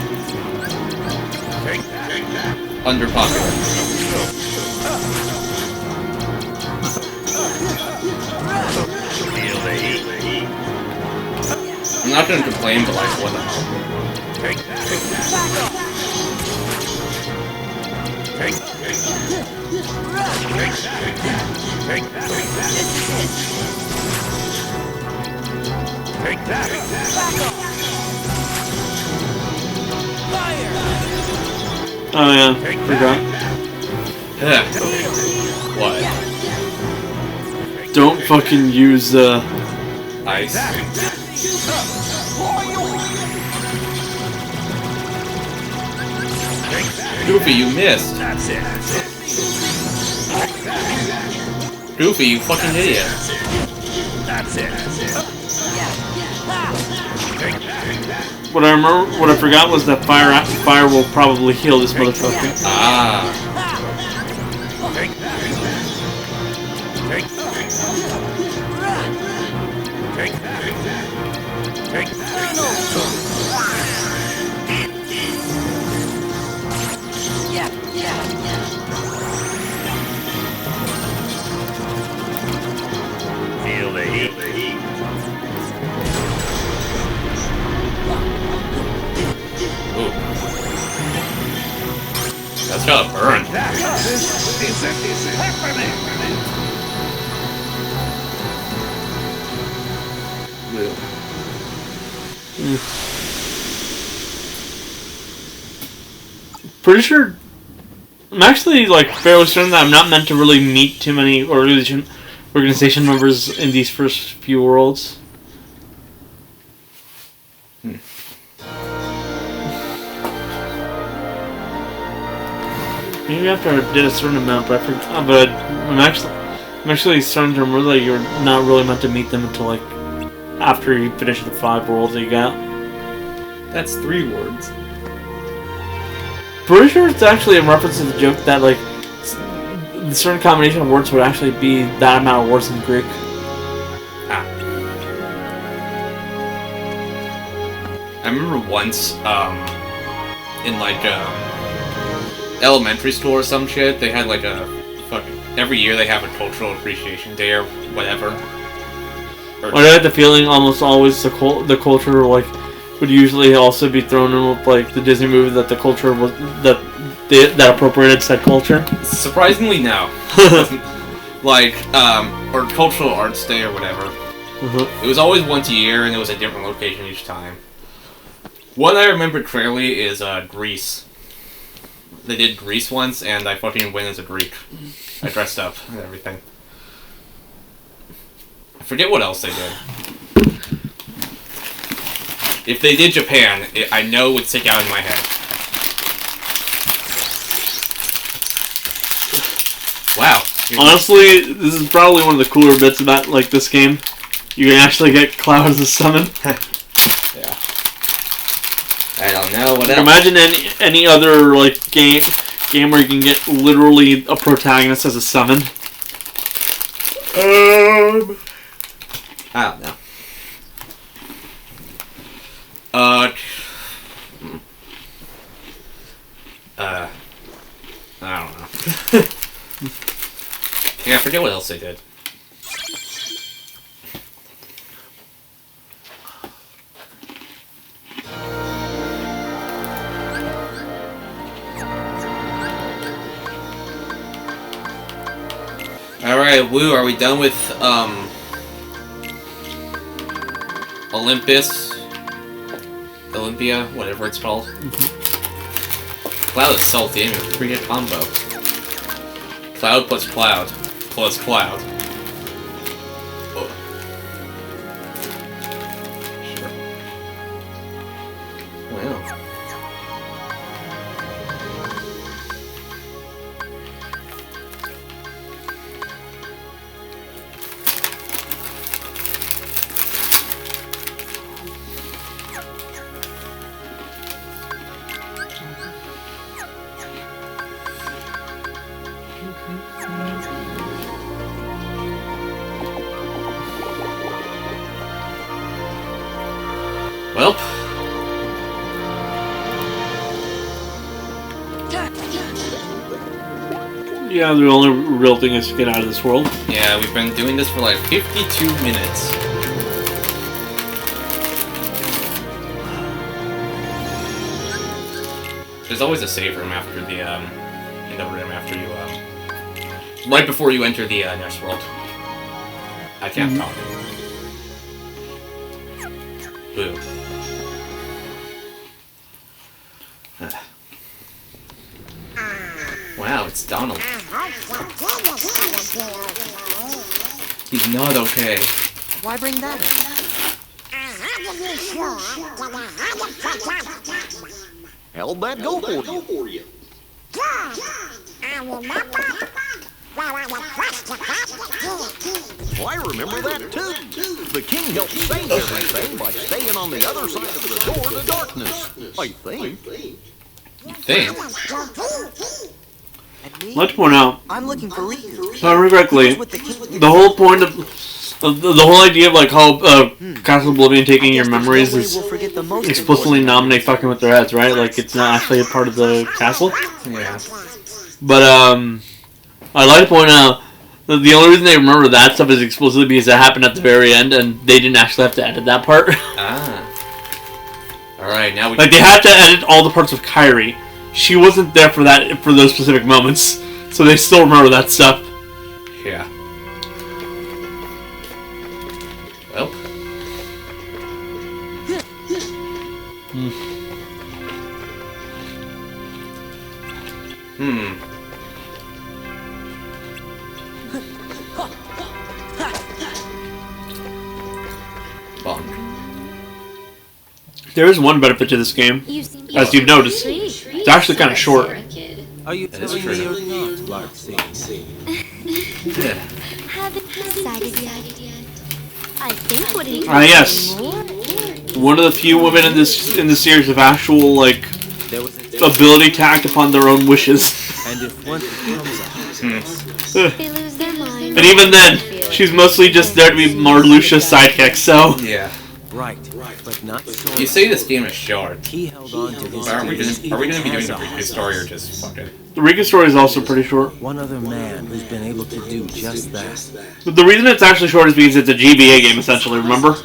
Underpopular. I'm not gonna complain, but like, what the hell? Oh yeah, forgot. What? Don't fucking use Ice. Goofy, you missed. Goofy, you fucking idiot. What I remember, what I forgot was that fire will probably heal this motherfucker. Ah. Feel the heat. Ooh. That's gotta burn. Pretty sure. I'm actually like fairly certain that I'm not meant to really meet too many organization members in these first few worlds. Maybe after I did a certain amount, but I forgot. But I'm actually starting to remember that you're not really meant to meet them until like after you finish the 5 worlds that you got. That's 3 words. Pretty sure it's actually a reference to the joke that like the certain combination of words would actually be that amount of words in Greek. Ah. I remember once, in like elementary school or some shit, they had like a every year they have a cultural appreciation day or whatever. I had the feeling almost always the culture like would usually also be thrown in with like the Disney movie that the culture was that that appropriated said culture? Surprisingly, no. Like, or Cultural Arts Day or whatever. It was always once a year, and it was a different location each time. One I remember clearly is Greece. They did Greece once, and I fucking went as a Greek. I dressed up and everything. I forget what else they did. If they did Japan, I know it would stick out in my head. Wow. Honestly, this is probably one of the cooler bits about like this game. You can actually get Cloud as a summon. Yeah. I don't know what else. Imagine any other like game where you can get literally a protagonist as a summon. I don't know. I don't know. Yeah, I forget what else they did. Alright, Woo, are we done with, Olympia, whatever it's called? Cloud is salty, and it's a pretty good combo. Cloud plus Cloud plus Cloud. Oh. Sure. Wow. Well. Yeah, the only real thing is to get out of this world. Yeah, we've been doing this for like 52 minutes. There's always a save room after the, in the room after you, right before you enter the, next world. I can't talk. Boo. Wow, it's Donald. He's not okay. Why bring that up? How'd that go for you? Well, I remember that too. The king helped save everything by staying on the other side of the door to darkness. I think. Think? Let's point out, I'm looking for leaders. if I remember correctly, What the king the whole point of the whole idea of like how Castle Oblivion taking your memories is we'll forget the most explicitly nominate fucking with their heads, right? Like it's not actually a part of the castle. Yeah. But I'd like to point out that the only reason they remember that stuff is explicitly because it happened at the very end, and they didn't actually have to edit that part. Ah. Alright, now we... Like, they had to edit all the parts of Kairi. She wasn't there for those specific moments, so they still remember that stuff. Yeah. Well. Bonk. There is one benefit to this game, as you've noticed. It's actually kind of short. Are you That is telling true. me you're not Larksy? Yeah. Haven't decided yet. I think what it Yes. One of the few women in this series of actual, like, There was a ability to act upon their own wishes. and if one becomes a they lose their mind. And even then, she's mostly just there to be Marluxia's sidekick, so... Yeah. right, but not so. You say this game is short. He held on to this. Are we gonna be doing has the a Riku story or just fuck it? The Rika story is also pretty short. One other man who's been able to do just that. But the reason it's actually short is because it's a GBA game, essentially, remember?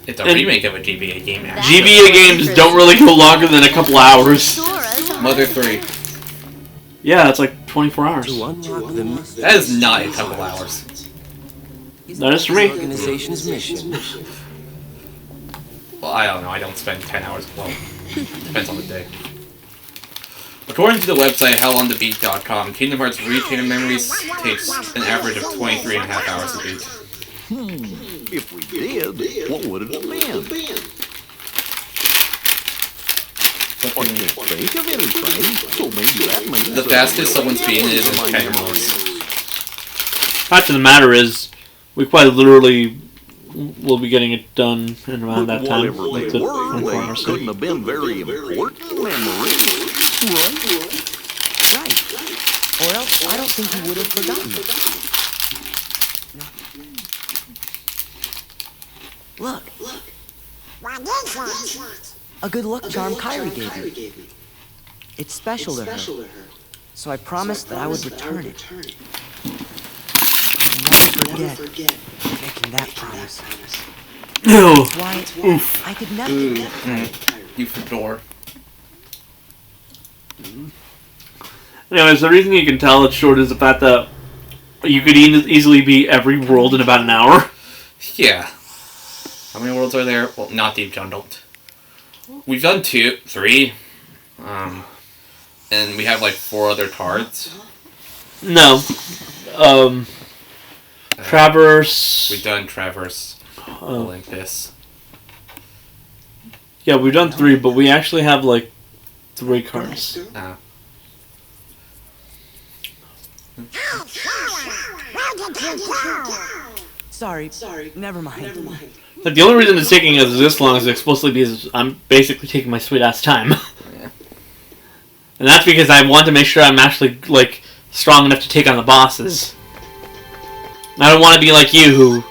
It's a And- remake of a GBA game, actually. GBA games don't really go longer than a couple hours. Mother 3. Yeah, it's like 24 hours. To unlock the That is not a couple hours. That is for me. organization's mission. Well, I don't know. I don't spend 10 hours. Well, depends on the day. According to the website hellonthebeat.com, Kingdom Hearts Re-Chain of Memories takes an average of 23.5 hours to beat. If we did, what would it have been? I can't think of anything, so maybe that means The fastest someone's beaten it is in 10 hours. Fact of the matter is, we quite literally will be getting it done in around that time. Whatever Like they the were, 24 they hours. couldn't have been very important memories. Right. Or else I don't think he would have forgotten it. Look. A good luck charm Kyrie gave me. It's special to her. So I promised that I would return it. Never forget making that promise. Ew. Why, I could never forget Kyrie. You fedora. Anyways, the reason you can tell it's short is the fact that you could easily beat every world in about an hour. Yeah. How many worlds are there? Well, not Deep Jungle. We've done 3. And we have like 4 other cards. No. Traverse. We've done Traverse, Olympus. Yeah, we've done 3, but we actually have like 3 cards. Sorry, never mind. Like, the only reason it's taking us this long is explicitly because I'm basically taking my sweet ass time. Yeah. And that's because I want to make sure I'm actually, like, strong enough to take on the bosses. I don't want to be like you who,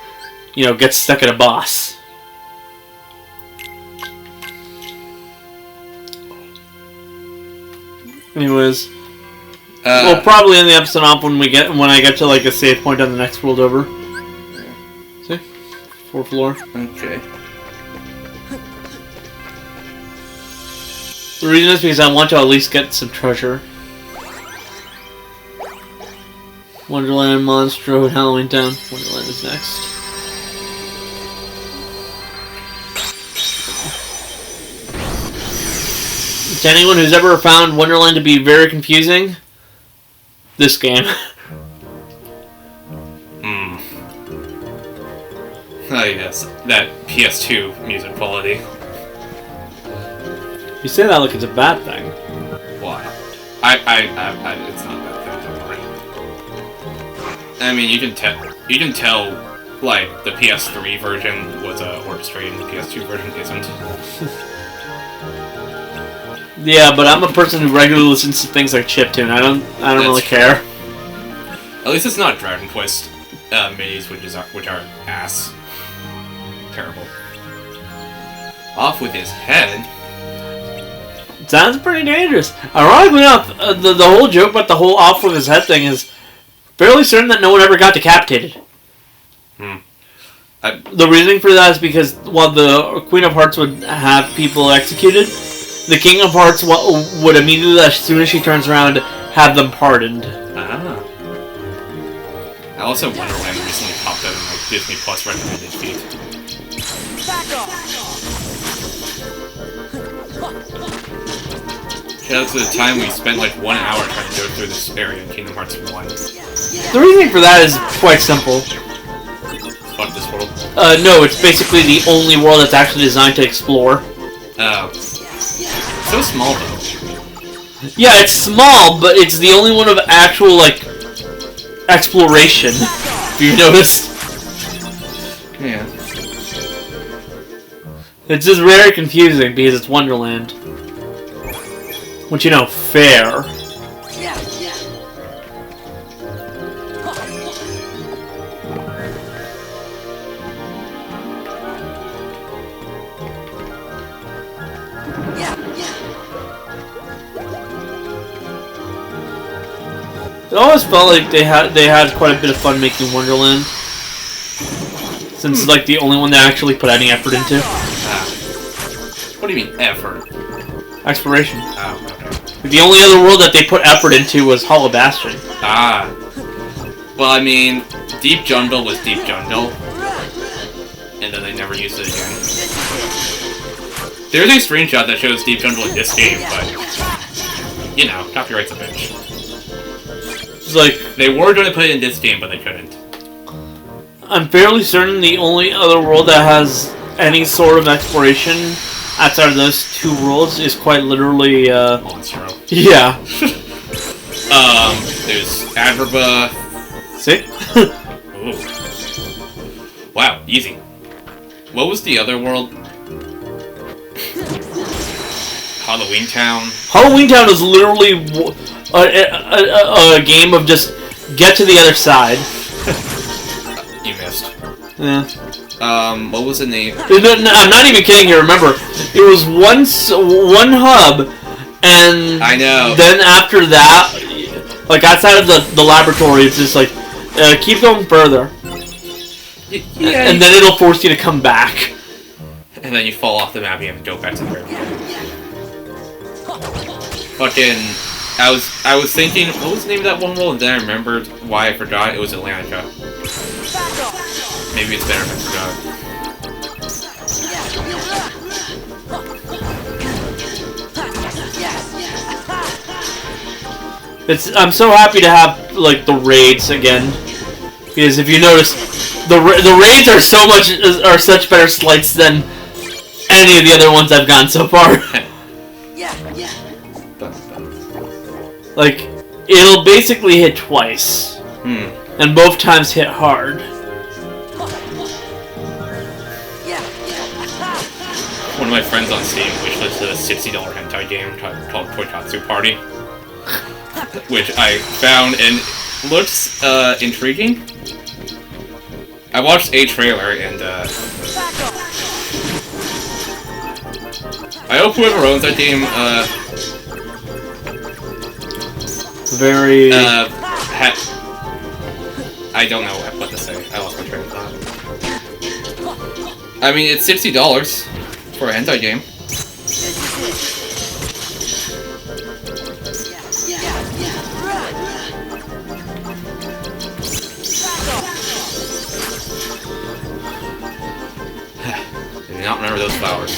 you know, gets stuck at a boss. Anyways. We'll probably end the episode off when I get to, like, a save point on the next world over. See? 4th floor. Okay. The reason is because I want to at least get some treasure. Wonderland, Monstro, and Halloween Town. Wonderland is next. To anyone who's ever found Wonderland to be very confusing, this game. Oh yes, that PS2 music quality. You say that like it's a bad thing. Why? It's not a bad thing, don't worry. I mean, you can tell, like, the PS3 version was orchestrated and the PS2 version isn't. Yeah, but I'm a person who regularly listens to things like chiptune. I don't really care. At least it's not Dragon Quest minis, which are ass. Terrible. Off with his head. Sounds pretty dangerous. Ironically enough, the whole joke about the whole off with his head thing is fairly certain that no one ever got decapitated. The reasoning for that is because while the Queen of Hearts would have people executed, the King of Hearts would immediately, as soon as she turns around, have them pardoned. Ah. I also Wonderland recently popped up in like Disney Plus recommended feed. Shout out to the time we spent like 1 hour trying to go through this area in Kingdom Hearts 1. The reasoning for that is quite simple. Fuck this world. No, it's basically the only world that's actually designed to explore. Oh. So small though. Yeah, it's small, but it's the only one of actual, like, exploration. If you noticed. Yeah. It's just very confusing because it's Wonderland. Which, you know, fair. It always felt like they had quite a bit of fun making Wonderland. Since it's like the only one they actually put any effort into. What do you mean effort? exploration. Oh, okay. The only other world that they put effort into was Hollow Bastion. Ah. Well, I mean, Deep Jungle was Deep Jungle. And then they never used it again. There's a screenshot that shows Deep Jungle in this game, but... You know, copyright's a bitch. It's like... They were going to put it in this game, but they couldn't. I'm fairly certain the only other world that has any sort of exploration outside of those two worlds is quite literally, Monstro. Yeah. There's Agrabah. See? Ooh. Wow, easy. What was the other world? Halloween Town. Halloween Town is literally a game of just get to the other side. You missed. Yeah. What was the name? I'm not even kidding here. Remember, it was one hub, and I know. Then after that, like outside of the laboratory, it's just like keep going further, Yeah, and then it'll force you to come back. And then you fall off the map and you have to go back to the very beginning. Fucking... I was thinking, what was the name of that one world? And then I remembered why I forgot. It was Atlantica. Maybe it's better if I forgot. I'm so happy to have like the raids again, because if you notice, the raids are such better slights than any of the other ones I've gotten so far. Like, it'll basically hit twice. And both times hit hard. One of my friends on Steam wishlisted a $60 hentai game called Toikatsu Party. Which I found and looks intriguing. I watched a trailer and I hope whoever owns that game very I don't know what to say. I lost my train of thought. I mean, it's $60 for a hentai game. I do not remember those flowers.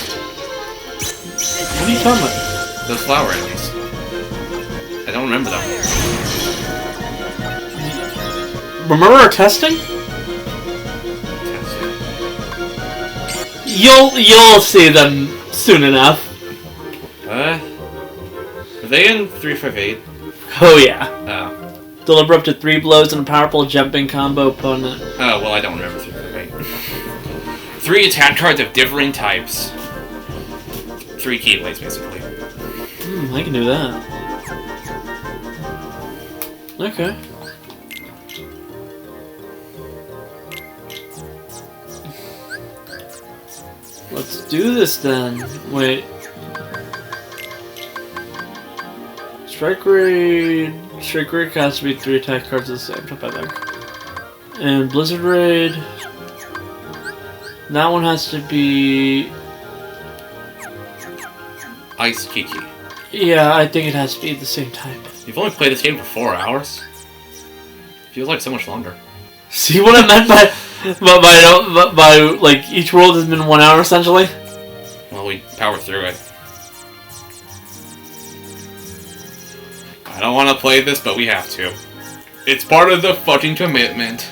What are you talking about? Those flower enemies. I don't remember them. Remember our testing? You'll see them soon enough. Are they in 358? Oh yeah. Oh. Deliver up to 3 blows and a powerful jumping combo opponent. Oh, well, I don't remember 358. 3 attack cards of differing types. 3 keyblades, basically. I can do that. Okay. Let's do this then. Wait. Strike Raid has to be 3 attack cards at the same time, I think. And Blizzard Raid. That one has to be... Ice Kiki. Yeah, I think it has to be the same type. You've only played this game for 4 hours? Feels like so much longer. See what I meant by like each world has been 1 hour essentially? Well, we powered through it. I don't want to play this, but we have to. It's part of the fucking commitment.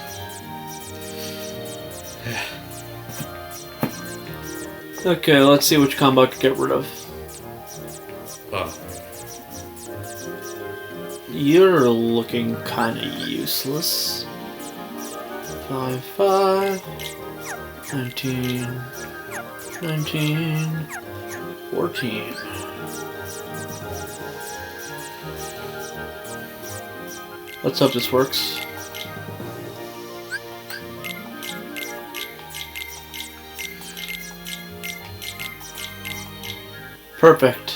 Okay, let's see which combo I can get rid of. You're looking kinda useless. 5, 5, 19, 19, 14. Let's hope this works. Perfect.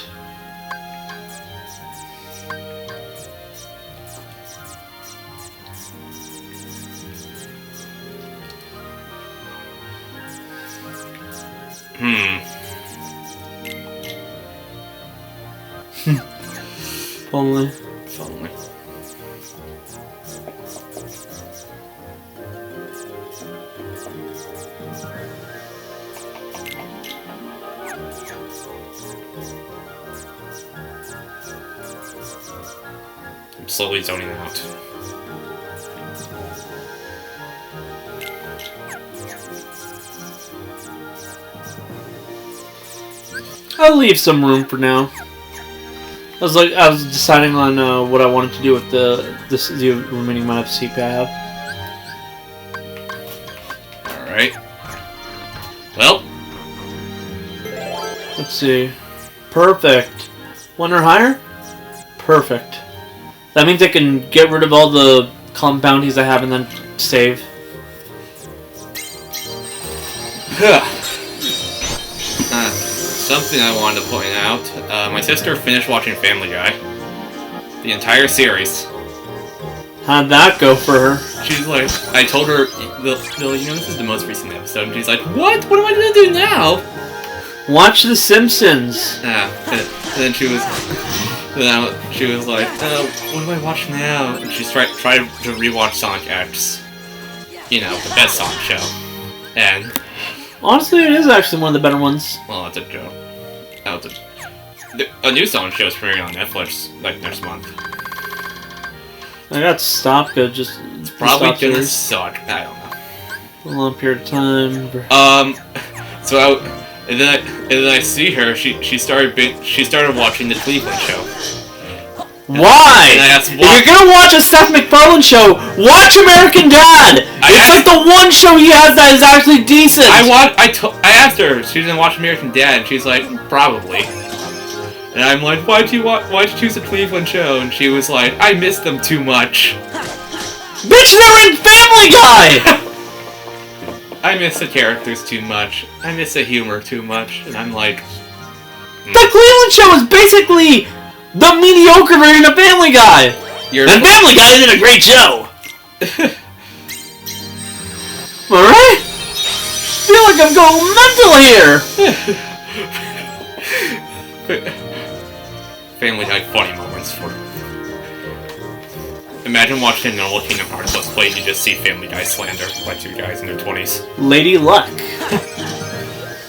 Only. If only. I'm slowly zoning out. I'll leave some room for now. I was deciding on what I wanted to do with the remaining amount of CP I have. Alright. Well, Let's see. Perfect. One or higher? Perfect. That means I can get rid of all the compoundies I have and then save. something I wanted to point out. My sister finished watching Family Guy. The entire series. How'd that go for her? She's like, I told her, this is the most recent episode. And she's like, what? What am I gonna do now? Watch The Simpsons. Yeah. And then she was like, what do I watch now? And she's tried to rewatch Sonic X. You know, the best Sonic show. And Honestly, it is actually one of the better ones. well, that's a joke. A new Sonic show is premiering on Netflix like next month. I got stopped. Just It's probably stop gonna series. suck. I don't know. A long period of time. So and then I see her. She started watching the Cleveland show. Why? And I asked, if you're gonna watch a Seth MacFarlane show, watch American Dad. It's like the one show he has that is actually decent. I asked her. She didn't watch American Dad, and she's like, probably. And I'm like, why'd you choose the Cleveland show? And she was like, I miss them too much. Bitch, they're in Family Guy. I miss the characters too much. I miss the humor too much. And I'm like, The Cleveland show is basically the mediocre version of Family Guy. And Family Guy isn't a great show. Alright? Feel like I'm going mental here. Family Guy funny moments for. Imagine watching an old Kingdom Hearts Let's Play and you just see Family Guy slander by two guys in their 20s. Lady Luck.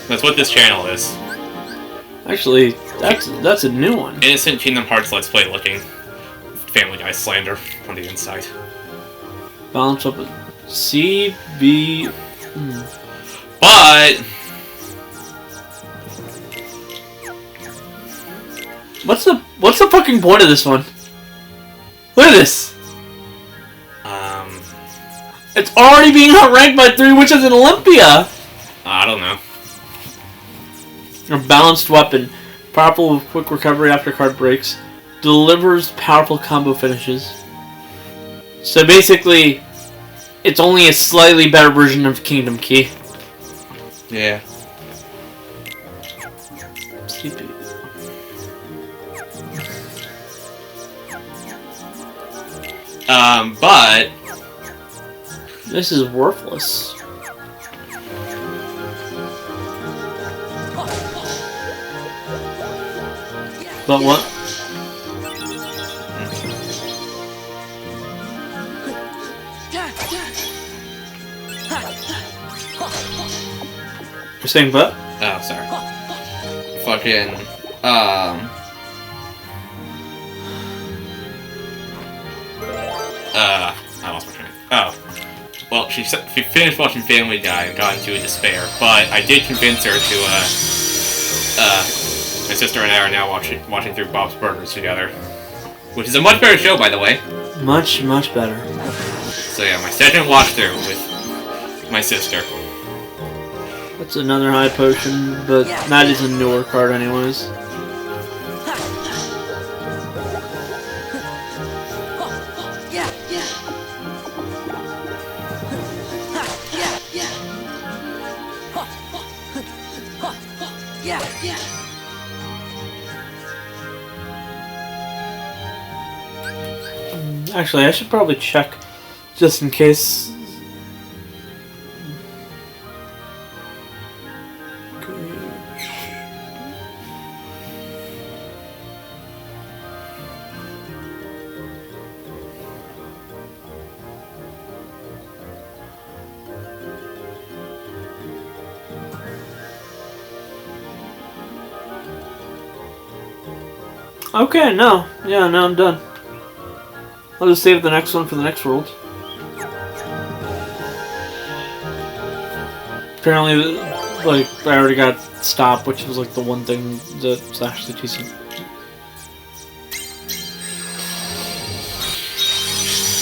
That's what this channel is. Actually, that's a new one. Innocent Kingdom Hearts Let's Play looking Family Guy slander on the inside. Balance up with CB. But What's the fucking point of this one? Look at this. It's already being outranked by 3 Witches in Olympia. I don't know. A balanced weapon, powerful with quick recovery after card breaks, delivers powerful combo finishes. So basically, it's only a slightly better version of Kingdom Key. Yeah. Sleepy. But This is worthless. But what? You're saying but? oh, sorry. Fucking I lost my train. Oh. Well, she finished watching Family Guy and got into a despair, but I did convince her to, my sister and I are now watching through Bob's Burgers together. Which is a much better show, by the way. Much, much better. So yeah, my second watch through with my sister. That's another high potion, but that is a newer card anyways. Actually, I should probably check just in case. Okay, no. Yeah, no, I'm done. I'll just save the next one for the next world. Apparently, like, I already got stopped, which was like the one thing that's actually decent.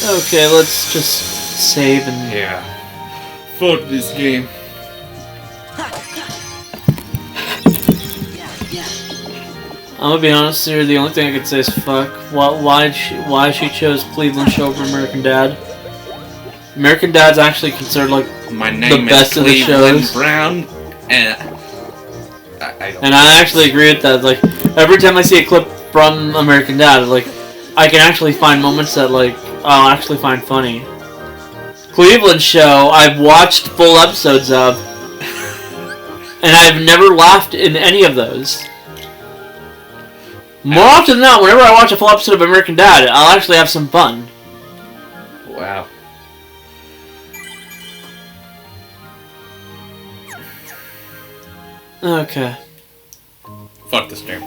Okay, let's just save and... Yeah. Fuck this game. I'm gonna be honest here, the only thing I could say is fuck. Why she chose Cleveland Show over American Dad. American Dad's actually considered like My name best is of the Cleveland shows. Brown, and I don't And I actually agree with that. Like, every time I see a clip from American Dad, like, I can actually find moments that, like, I'll actually find funny. Cleveland Show, I've watched full episodes of, and I've never laughed in any of those. More often than not, whenever I watch a full episode of American Dad, I'll actually have some fun. Wow. Okay. Fuck this game.